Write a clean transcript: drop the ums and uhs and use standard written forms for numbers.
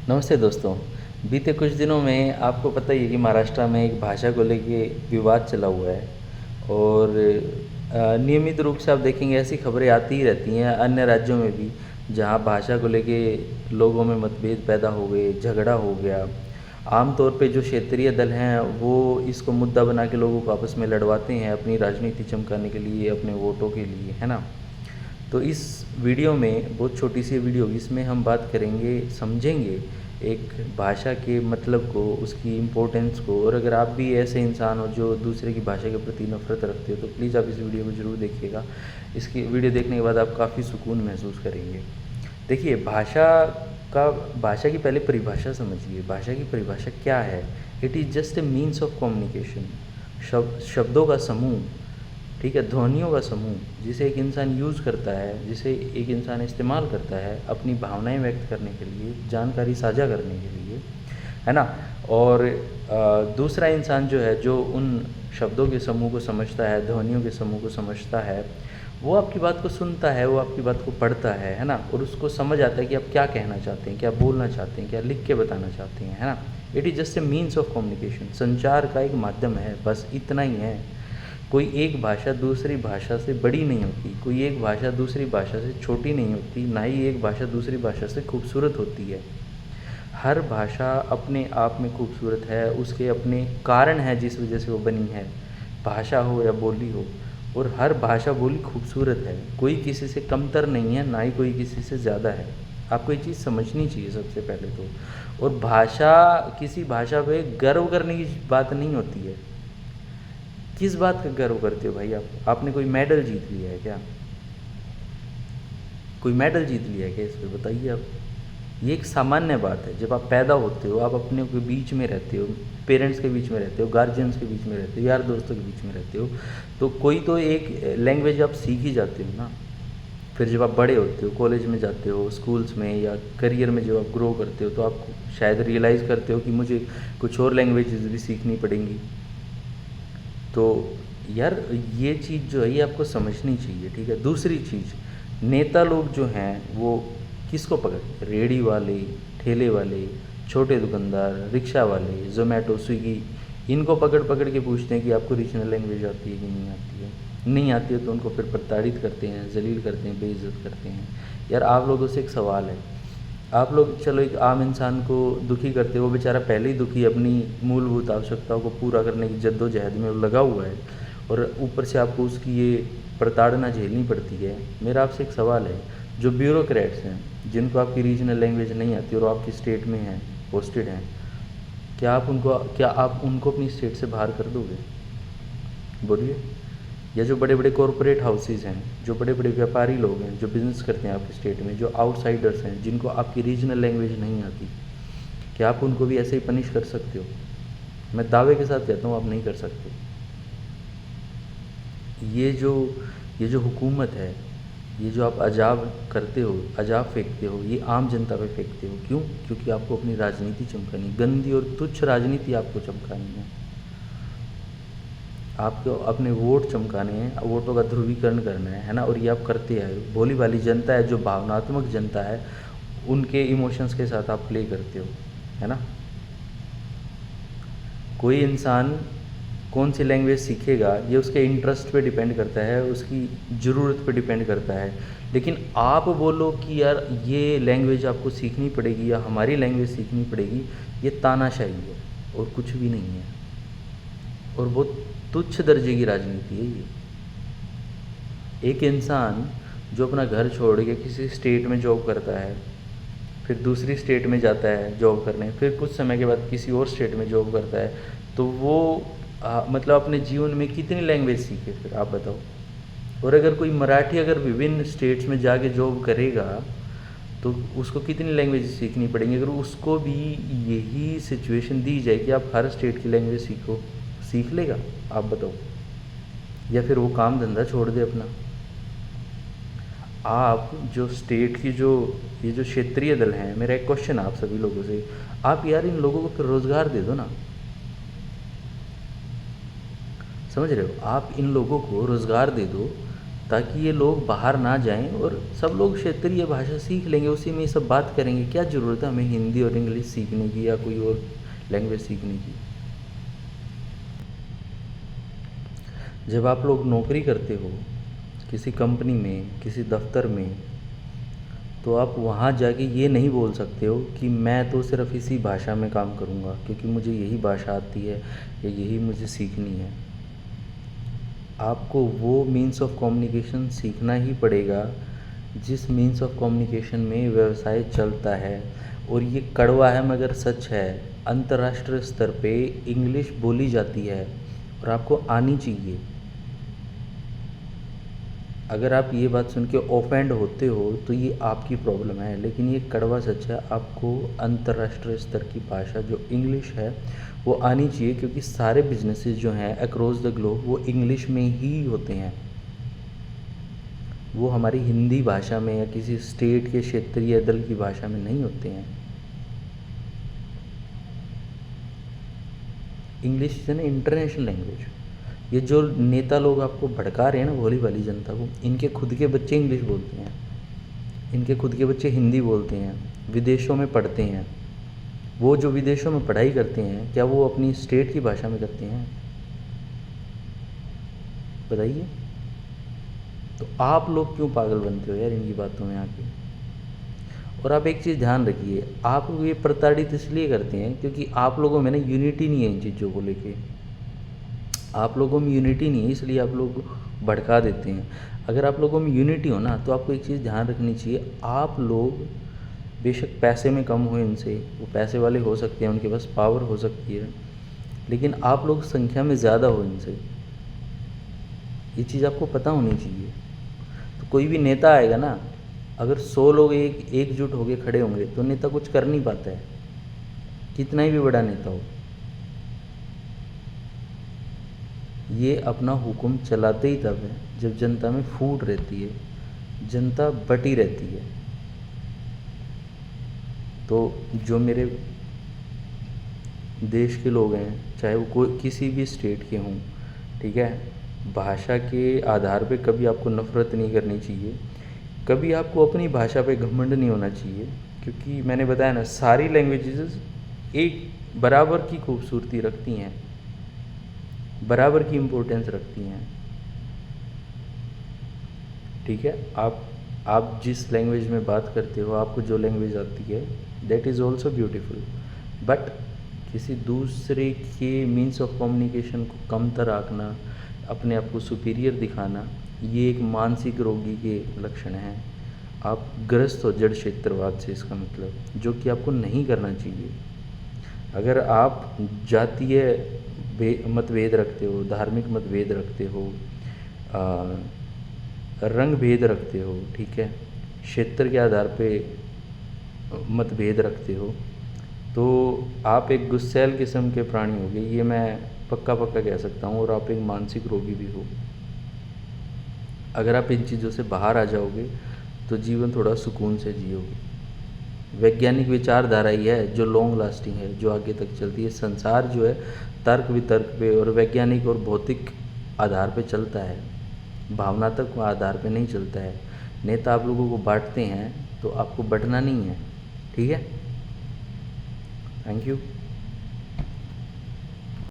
नमस्ते दोस्तों। बीते कुछ दिनों में आपको पता ही है कि महाराष्ट्र में एक भाषा को लेके विवाद चला हुआ है और नियमित रूप से आप देखेंगे ऐसी खबरें आती ही रहती हैं अन्य राज्यों में भी, जहां भाषा को लेके लोगों में मतभेद पैदा हो गए, झगड़ा हो गया। आम तौर पे जो क्षेत्रीय दल हैं वो इसको मुद्दा बना के लोगों को आपस में लड़वाते हैं अपनी राजनीति चमकाने के लिए, अपने वोटों के लिए, है ना। तो इस वीडियो में, बहुत छोटी सी वीडियो, इसमें हम बात करेंगे, समझेंगे एक भाषा के मतलब को, उसकी इम्पोर्टेंस को। और अगर आप भी ऐसे इंसान हो जो दूसरे की भाषा के प्रति नफरत रखते हो तो प्लीज़ आप इस वीडियो को ज़रूर देखिएगा। इसकी वीडियो देखने के बाद आप काफ़ी सुकून महसूस करेंगे। देखिए, भाषा की पहले परिभाषा समझिए। भाषा की परिभाषा क्या है? It is just a means of communication. शब्दों का समूह, ठीक है, ध्वनियों का समूह जिसे एक इंसान यूज़ करता है, जिसे एक इंसान इस्तेमाल करता है अपनी भावनाएं व्यक्त करने के लिए, जानकारी साझा करने के लिए, है ना। और दूसरा इंसान जो है, जो उन शब्दों के समूह को समझता है, ध्वनियों के समूह को समझता है, वो आपकी बात को सुनता है, वो आपकी बात को पढ़ता है ना। और उसको समझ आता है कि आप क्या कहना चाहते हैं, क्या बोलना चाहते हैं, क्या लिख के बताना चाहते हैं, है ना। It is just a means of communication. संचार का एक माध्यम है, बस इतना ही है। कोई एक भाषा दूसरी भाषा से बड़ी नहीं होती, कोई एक भाषा दूसरी भाषा से छोटी नहीं होती, ना ही एक भाषा दूसरी भाषा से खूबसूरत होती है। हर भाषा अपने आप में खूबसूरत है, उसके अपने कारण हैं जिस वजह से वो बनी है, भाषा हो या बोली हो। और हर भाषा बोली खूबसूरत है, कोई किसी से कमतर नहीं है, ना ही कोई किसी से ज़्यादा है। आपको ये चीज़ समझनी चाहिए सबसे पहले तो। और भाषा, किसी भाषा पे गर्व करने की बात नहीं होती है। किस बात का गर्व करते हो भाई आप? आपने कोई मेडल जीत लिया है क्या? कोई मेडल जीत लिया है क्या? इस पर बताइए आप। ये एक सामान्य बात है। जब आप पैदा होते हो, आप अपने के बीच में रहते हो, पेरेंट्स के बीच में रहते हो, गार्जियंस के बीच में रहते हो, यार दोस्तों के बीच में रहते हो, तो कोई तो एक लैंग्वेज आप सीख ही जाते हो ना। फिर जब आप बड़े होते हो, कॉलेज में जाते हो, स्कूल्स में, या करियर में जब आप ग्रो करते हो, तो आप शायद रियलाइज़ करते हो कि मुझे कुछ और लैंग्वेजेस भी सीखनी पड़ेंगी। तो यार, ये चीज़ जो है ये आपको समझनी चाहिए, ठीक है। दूसरी चीज़, नेता लोग जो हैं वो किसको पकड़, रेडी वाले, ठेले वाले, छोटे दुकानदार, रिक्शा वाले, जोमेटो, स्विगी, इनको पकड़ पकड़ के पूछते हैं कि आपको रीजनल लैंग्वेज आती है कि नहीं आती है। नहीं आती है तो उनको फिर प्रताड़ित करते हैं, जलील करते हैं, बेइज्जत करते हैं। यार, आप लोगों से एक सवाल है। आप लोग चलो एक आम इंसान को दुखी करते हो, वो बेचारा पहले ही दुखी, अपनी मूलभूत आवश्यकताओं को पूरा करने की जद्दोजहद में वो लगा हुआ है, और ऊपर से आपको उसकी ये प्रताड़ना झेलनी पड़ती है। मेरा आपसे एक सवाल है, जो ब्यूरोक्रेट्स हैं, जिनको आपकी रीजनल लैंग्वेज नहीं आती और आपकी स्टेट में हैं, पोस्टेड हैं, क्या आप उनको अपनी स्टेट से बाहर कर दोगे? बोलिए। या जो बड़े बड़े कॉरपोरेट हाउसेज हैं, जो बड़े बड़े व्यापारी लोग हैं, जो बिज़नेस करते हैं आपके स्टेट में, जो आउटसाइडर्स हैं, जिनको आपकी रीजनल लैंग्वेज नहीं आती, क्या आप उनको भी ऐसे ही पनिश कर सकते हो? मैं दावे के साथ कहता हूँ आप नहीं कर सकते। ये जो ये जो हुकूमत है, ये जो आप अजाब करते हो, अजाब फेंकते हो, ये आम जनता पे फेंकते हो। क्यों? क्योंकि आपको अपनी राजनीति चमकानी, गंदी और तुच्छ राजनीति आपको चमकानी है। आपको अपने वोट चमकाने हैं, वोटों का ध्रुवीकरण करना है ना। और ये आप करते हैं। भोली भाली जनता है, जो भावनात्मक जनता है, उनके इमोशंस के साथ आप प्ले करते हो, है ना। कोई इंसान कौन सी लैंग्वेज सीखेगा ये उसके इंटरेस्ट पे डिपेंड करता है, उसकी ज़रूरत पे डिपेंड करता है। लेकिन आप बोलो कि यार ये लैंग्वेज आपको सीखनी पड़ेगी या हमारी लैंग्वेज सीखनी पड़ेगी, ये तानाशाही है और कुछ भी नहीं है, और बहुत तुच्छ दर्जे की राजनीति है ये। एक इंसान जो अपना घर छोड़ के किसी स्टेट में जॉब करता है, फिर दूसरी स्टेट में जाता है जॉब करने, फिर कुछ समय के बाद किसी और स्टेट में जॉब करता है, तो वो मतलब अपने जीवन में कितनी लैंग्वेज सीखे फिर आप बताओ। और अगर कोई मराठी अगर विभिन्न स्टेट्स में जाके जॉब करेगा तो उसको कितनी लैंग्वेज सीखनी पड़ेंगी? अगर उसको भी यही सिचुएशन दी जाए कि आप हर स्टेट की लैंग्वेज सीखो, सीख लेगा? आप बताओ। या फिर वो काम धंधा छोड़ दे अपना। आप जो स्टेट की ये जो क्षेत्रीय दल हैं, मेरा एक क्वेश्चन है आप सभी लोगों से, आप यार इन लोगों को फिर रोज़गार दे दो ना। समझ रहे हो? आप इन लोगों को रोज़गार दे दो, ताकि ये लोग बाहर ना जाएं और सब लोग क्षेत्रीय भाषा सीख लेंगे, उसी में ये सब बात करेंगे। क्या ज़रूरत है हमें हिंदी और इंग्लिश सीखने की या कोई और लैंग्वेज सीखने की। जब आप लोग नौकरी करते हो किसी कंपनी में, किसी दफ्तर में, तो आप वहाँ जाके ये नहीं बोल सकते हो कि मैं तो सिर्फ इसी भाषा में काम करूँगा क्योंकि मुझे यही भाषा आती है या यही मुझे सीखनी है। आपको वो मीन्स ऑफ कम्युनिकेशन सीखना ही पड़ेगा जिस मीन्स ऑफ कम्युनिकेशन में व्यवसाय चलता है। और ये कड़वा है मगर सच है, अंतर्राष्ट्रीय स्तर पे इंग्लिश बोली जाती है और आपको आनी चाहिए। अगर आप ये बात सुन के ऑफेंड होते हो तो ये आपकी प्रॉब्लम है, लेकिन ये कड़वा सच है, आपको अंतर्राष्ट्रीय स्तर की भाषा जो इंग्लिश है वो आनी चाहिए क्योंकि सारे बिजनेसेस जो हैं अक्रॉस द ग्लोब वो इंग्लिश में ही होते हैं। वो हमारी हिंदी भाषा में या किसी स्टेट के क्षेत्रीय दल की भाषा में नहीं होते हैं। English is an international language. ये जो नेता लोग आपको भड़का रहे हैं ना भोली भाली जनता को, इनके खुद के बच्चे इंग्लिश बोलते हैं, इनके खुद के बच्चे हिंदी बोलते हैं, विदेशों में पढ़ते हैं। वो जो विदेशों में पढ़ाई करते हैं क्या वो अपनी स्टेट की भाषा में करते हैं? बताइए। तो आप लोग क्यों पागल बनते हो यार इनकी बातों में आके। और आप एक चीज़ ध्यान रखिए, आप लोग ये प्रताड़ित इसलिए करते हैं क्योंकि आप लोगों में ना यूनिटी नहीं है इन चीज़ों को लेके। आप लोगों में यूनिटी नहीं है इसलिए आप लोग भड़का देते हैं। अगर आप लोगों में यूनिटी हो ना तो आपको एक चीज़ ध्यान रखनी चाहिए, आप लोग बेशक पैसे में कम हो इनसे, वो पैसे वाले हो सकते हैं, उनके पास पावर हो सकती है, लेकिन आप लोग संख्या में ज़्यादा हो इनसे। ये चीज़ आपको पता होनी चाहिए। तो कोई भी नेता आएगा ना, अगर 100 लोग एकजुट होकर खड़े होंगे तो नेता कुछ कर नहीं पाता है, कितना ही भी बड़ा नेता हो। ये अपना हुक्म चलाते ही तब है जब जनता में फूट रहती है, जनता बटी रहती है। तो जो मेरे देश के लोग हैं, चाहे वो कोई किसी भी स्टेट के हों, ठीक है, भाषा के आधार पे कभी आपको नफ़रत नहीं करनी चाहिए, कभी आपको अपनी भाषा पे घमंड नहीं होना चाहिए, क्योंकि मैंने बताया ना सारी लैंग्वेजेस एक बराबर की खूबसूरती रखती हैं, बराबर की इम्पोर्टेंस रखती हैं। ठीक है, आप जिस लैंग्वेज में बात करते हो, आपको जो लैंग्वेज आती है that is also beautiful, but किसी दूसरे के मीन्स ऑफ कम्युनिकेशन को कमतर आंकना, अपने आप को सुपीरियर दिखाना, ये एक मानसिक रोगी के लक्षण हैं। आप ग्रस्त हो जड़ क्षेत्रवाद से, इसका मतलब, जो कि आपको नहीं करना चाहिए। अगर आप जातीय मतभेद रखते हो, धार्मिक मतभेद रखते हो, रंग भेद रखते हो, ठीक है, क्षेत्र के आधार पे मतभेद रखते हो, तो आप एक गुस्सैल किस्म के प्राणी होगे, ये मैं पक्का कह सकता हूँ। और आप एक मानसिक रोगी भी हो। अगर आप इन चीज़ों से बाहर आ जाओगे तो जीवन थोड़ा सुकून से जियोगे। वैज्ञानिक विचारधारा ही है जो लॉन्ग लास्टिंग है, जो आगे तक चलती है। संसार जो है तर्क वितर्क पे और वैज्ञानिक और भौतिक आधार पे चलता है, भावनात्मक आधार पे नहीं चलता है। नेता आप लोगों को बांटते हैं तो आपको बंटना नहीं है, ठीक है। Thank you.